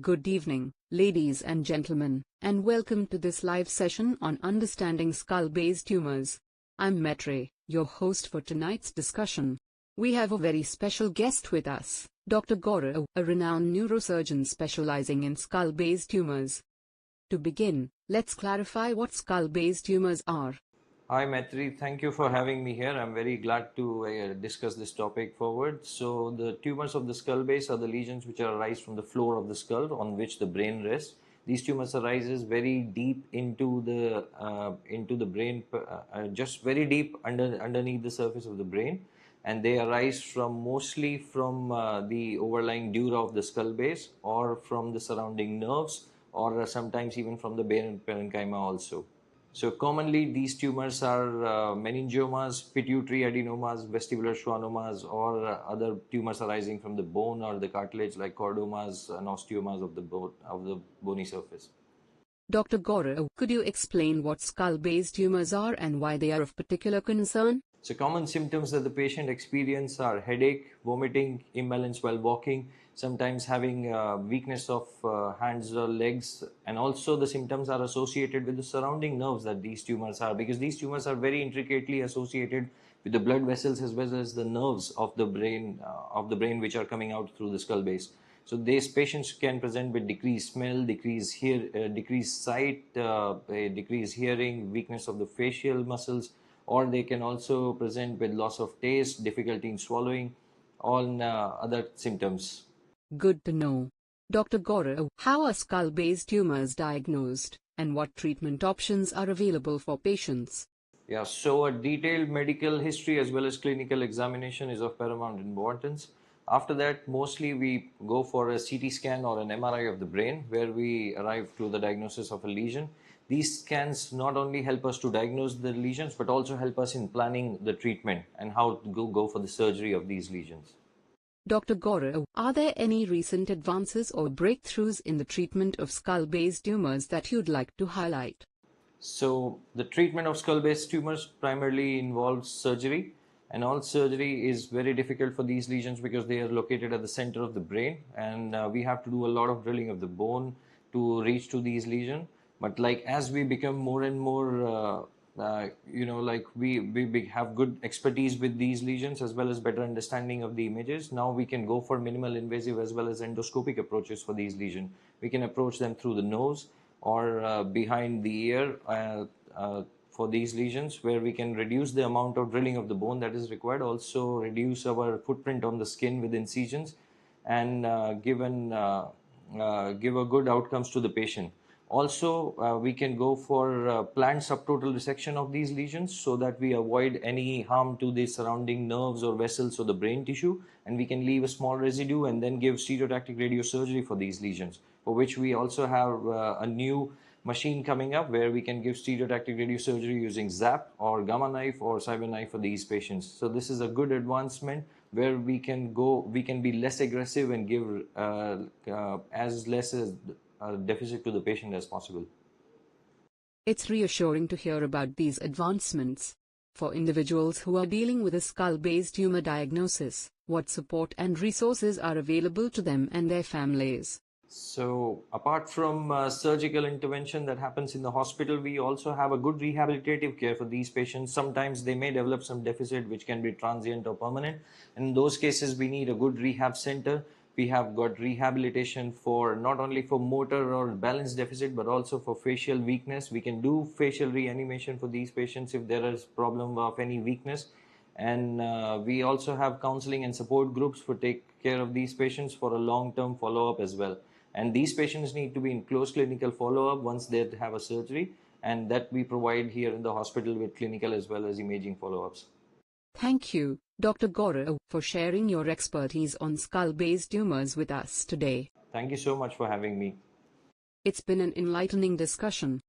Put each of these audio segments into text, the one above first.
Good evening, ladies and gentlemen, and welcome to this live session on understanding skull-based tumors. I'm Maitri, your host for tonight's discussion. We have a very special guest with us, Dr. Gaurav, a renowned neurosurgeon specializing in skull-based tumors. To begin, let's clarify what skull-based tumors are. Hi Maitri, thank you for having me here. I'm very glad to discuss this topic forward. So the tumors of the skull base are the lesions which arise from the floor of the skull on which the brain rests. These tumors arises very deep into the brain, just very deep underneath the surface of the brain, and they arise mostly from the overlying dura of the skull base or from the surrounding nerves, or sometimes even from the parenchyma also. So commonly these tumors are meningiomas, pituitary adenomas, vestibular schwannomas, or other tumors arising from the bone or the cartilage like chordomas and osteomas of the bony surface. Dr. Gaurav, could you explain what skull-based tumors are and why they are of particular concern? So common symptoms that the patient experience are headache, vomiting, imbalance while walking, sometimes having weakness of hands or legs, and also the symptoms are associated with the surrounding nerves that these tumors are, because these tumors are very intricately associated with the blood vessels as well as the nerves of the brain which are coming out through the skull base. So these patients can present with decreased smell, decreased sight, decreased hearing, weakness of the facial muscles, or they can also present with loss of taste, difficulty in swallowing, all other symptoms. Good to know. Dr. Gaurav, how are skull-based tumors diagnosed, and what treatment options are available for patients? Yeah, so a detailed medical history as well as clinical examination is of paramount importance. After that, mostly we go for a CT scan or an MRI of the brain, where we arrive to the diagnosis of a lesion. These scans not only help us to diagnose the lesions, but also help us in planning the treatment and how to go for the surgery of these lesions. Dr. Gaurav, are there any recent advances or breakthroughs in the treatment of skull-based tumors that you'd like to highlight? So the treatment of skull-based tumors primarily involves surgery, and all surgery is very difficult for these lesions because they are located at the center of the brain, and we have to do a lot of drilling of the bone to reach to these lesions. But like as we become more and more we have good expertise with these lesions as well as better understanding of the images. Now we can go for minimal invasive as well as endoscopic approaches for these lesions. We can approach them through the nose or behind the ear for these lesions, where we can reduce the amount of drilling of the bone that is required, also reduce our footprint on the skin with incisions, and give a good outcomes to the patient. Also, we can go for planned subtotal resection of these lesions so that we avoid any harm to the surrounding nerves or vessels or the brain tissue, and we can leave a small residue and then give stereotactic radiosurgery for these lesions, for which we also have a new machine coming up where we can give stereotactic radiosurgery using ZAP or gamma knife or cyber knife for these patients. So this is a good advancement where we can be less aggressive and give as less as deficit to the patient as possible. It's reassuring to hear about these advancements. For individuals who are dealing with a skull-based tumor diagnosis, what support and resources are available to them and their families? So apart from surgical intervention that happens in the hospital, we also have a good rehabilitative care for these patients. Sometimes they may develop some deficit which can be transient or permanent. In those cases, we need a good rehab center. We have got rehabilitation for not only for motor or balance deficit, but also for facial weakness. We can do facial reanimation for these patients if there is problem of any weakness. And we also have counseling and support groups for take care of these patients for a long-term follow-up as well. And these patients need to be in close clinical follow-up once they have a surgery, and that we provide here in the hospital with clinical as well as imaging follow-ups. Thank you, Dr. Gaurav, for sharing your expertise on skull-based tumors with us today. Thank you so much for having me. It's been an enlightening discussion.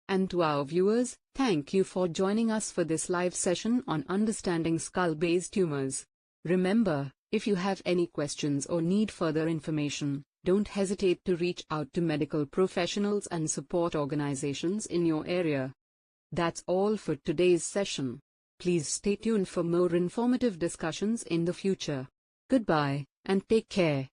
And to our viewers, thank you for joining us for this live session on understanding skull-based tumors. Remember, if you have any questions or need further information, don't hesitate to reach out to medical professionals and support organizations in your area. That's all for today's session. Please stay tuned for more informative discussions in the future. Goodbye, and take care.